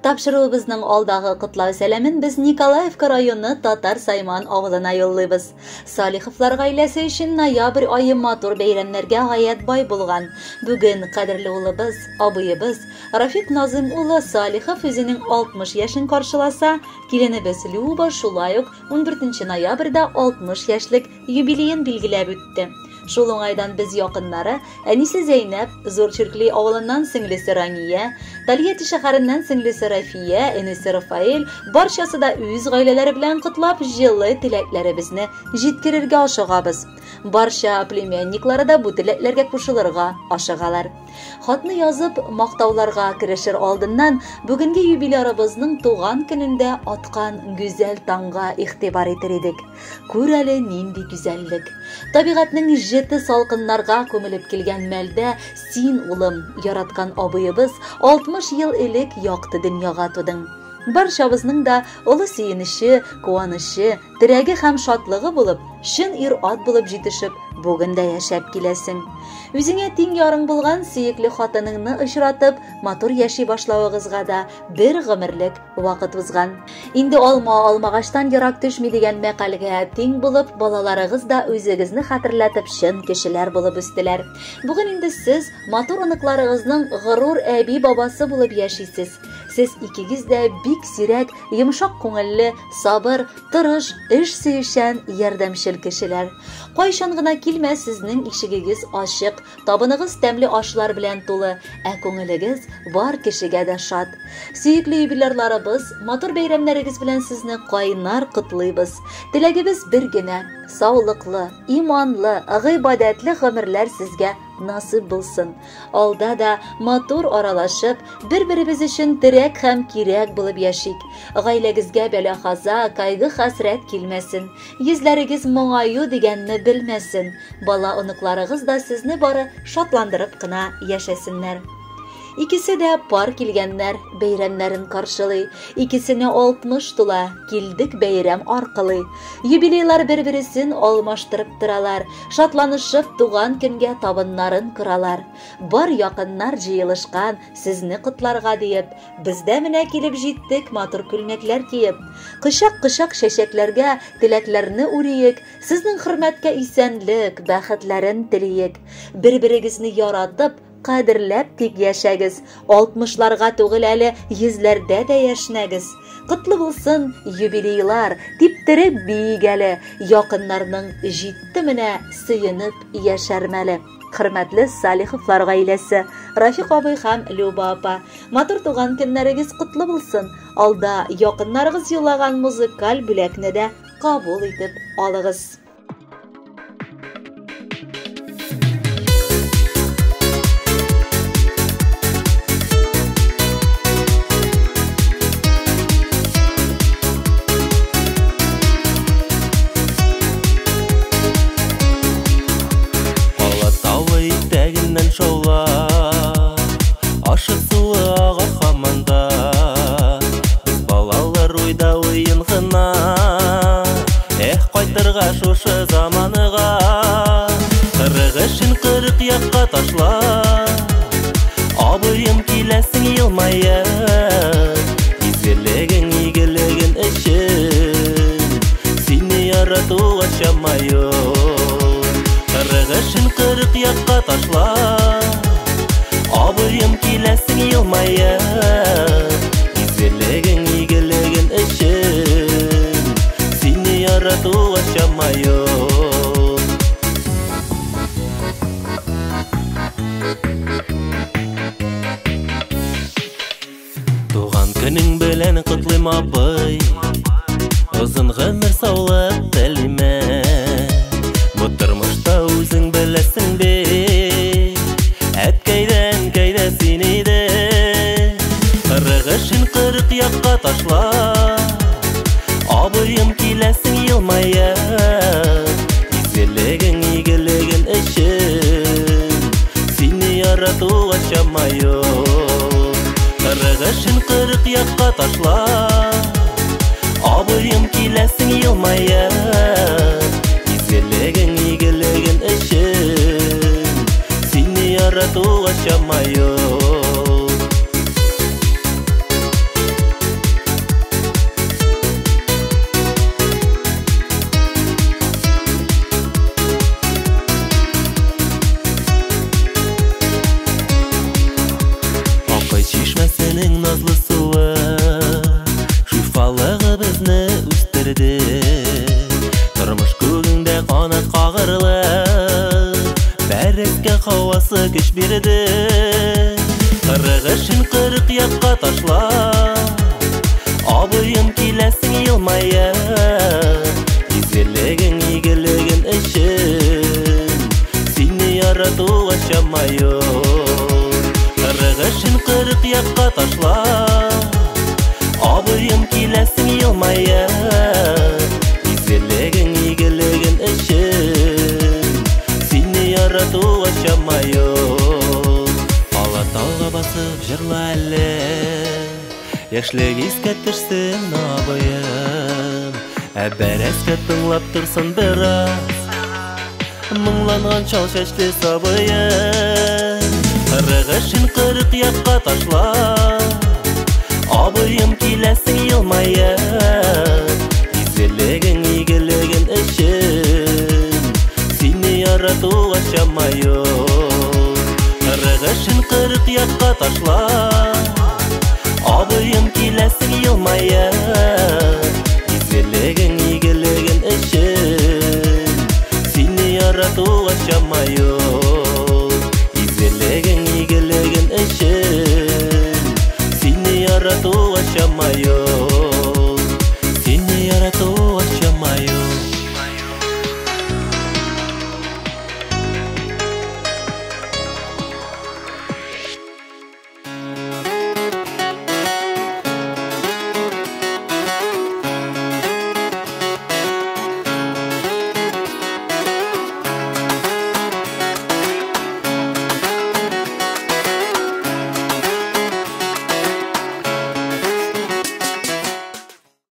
Тапшыруыбызның алдагы котлау сәламен без Николаевка районы Татар Сайман авылына юллыйбыз. Салиховлар гаиләсе өчен ноябрь айы матур бәйрәмнәргә гаять бай булган. Бүген кадерле улыбыз, абыебыз Рафик Назым улы Салихов үзенең 60 яшен каршыласа, киленебез Люба шулай ук 14 ноябрьдә 60 яшьлек юбилеен билгеләп үтте. Шул уңайдан без якыннары әнисе Зәйнәп, Зур Чиркли авылыннан сеңлесе Рания, Тольятти шәһәреннән сеңлесе Рафия, энесе Рафаэль, барчасы да үз гаиләләре белән котлап, җылы теләкләребезне җиткерергә ашыгабыз. Барча племянниклары да бу теләкләргә кушылырга ашыгалар. Хатны язып, мактауларга керешер алдыннан бүгенге юбилеябызның туган көнендә аткан гүзәл таңга игътибар итер идек. Күр әле нинди гүзәллек. Табигатьнең җете салкыннарга күмелеп килгән мәлдә син, улым, яраткан абыебыз 60 ел элек якты дөньяга тудың. Барчабызның да олы сөенеше, куанышы, терәге һәм шатлыгы булып, шын ир-ат булып җитешеп, бүген дә яшәп киләсең. Үзеңә тиң ярың булган сөекле хатыныңны очратып, матур яши башлавыгызга да бер гомерлек вакыт узган. Инде алмагаштан ярак төшми дигән мәкалгә тиң булып, балаларыгыз да үзегезне хәтерләтеп шын кешеләр булып үстеләр. Бүген инде сез матур оныкларыгызның горур әби бабасы булып яшисез. Сез икегез дә бик сирәк, йомшак күңелле, сабыр, тырыш, эш сөешән, ярдәмчел кешеләр. Кайчан гына килмә сезнең ишегегез ачык, табыныгыз тәмле ашлар белән тулы, ә күңелегез бар кешегә дә шат. Сөекле юбилейларыбыз, матур бәйрәмнәрегез белән сезне кайнар котлыйбыз. Теләгебез бер генә: саулыклы, иманлы, гыйбадәтле гомерләр сезгә насыйп булсын. Алда да матур аралашып, бер-беребез өчен терәк һәм кирәк булып яшик. Гаиләгезгә бәла-каза, кайгы-хәсрәт килмәсен. Йөзләрегез моңаю дигәнне белмәсен. Бала оныкларыгыз да сезне бары шатландырып кына яшәсеннәр. Икесе дә пар килгәннәр, бәйрәмнәрен каршылый. Икесенә 60 тула, килдек бәйрәм аркылы. Юбилейлар бер-берсен алмаштырып торалар, шатланышып туган көнгә табыннарын кыралар. Бар якыннар җыелышкан, сезне котларга диеп, бездә менә килеп җиттек матур күлмәкләр киеп. Кышак-кышак чәчәкләргә теләкләрне үриек, сезнең хөрмәткә исәнлек, бәхетләрен телиек. Бер-берегезне яратып, кадерләп тик яшәгез. 60-ларга түгел әле 100-ләрдә дә яшнәгез. Котлы булсын юбилейлар, типтереп биегәле, якыннарның җитте менә сөенеп яшәрмәле. Хөрмәтле Салиховлар гаиләсе, Рафик абый һәм Люба апа, матур туган көннәрегез котлы булсын. Алда якыннарыгыз юлаган музыкаль бүләкне дә кабул итеп алыгыз. Ашык суы агар хаманда, без балалар уйда уен гына. Кайтырга шушы заманыга, 40 эшен 40 якка ташла. Абыем киләсең елмаеп, изгелегең игелегең өчен, сине яратуга чамаю. 40 эшен 40 якка ташла. Абыем киләсең елмаеп, изгелегең игелегең өчен, сине яратуга чамаю. Туган көнең белән котлыйм абый, озын гомер саулык телимә. Бу тормышта үзең беләсең бит, әткәйдән кәйдә син иде. 40 эшен 40 якка ташла. Абыем киләсең елмаеп, изгелегең игелегең өчен, сине яратуга чамаю. 40 эшен 40 якка ташла. Абыем киләсең елмаеп, изгелегең игелегең өчен, сине яратуга чамаю. көч бирде. Кырыгышын 40 якка ташла, абыйым киләсең елмая, изелегең игелегең өчен сине яратуга чамайо. Кырыгышын 40 якка ташла, абыйым киләсең елмая, изелегең игелегең өчен сине яратуга чамайо. Алатауга басып җырла әле, яшьлек искә төшсен абыйым, бәрәскә тыңлап торсын бераз моңланган чал чәчле сабыйым. Кырыгышын 40 якка ташла, абыйым киләсең елмая, изелегең игелегең өчен сине яратуга чамайо. Кырыгышын 40 якка ташла, абыйым киләсең елмая, изелегең игелегең өчен сине яратуга чамайо.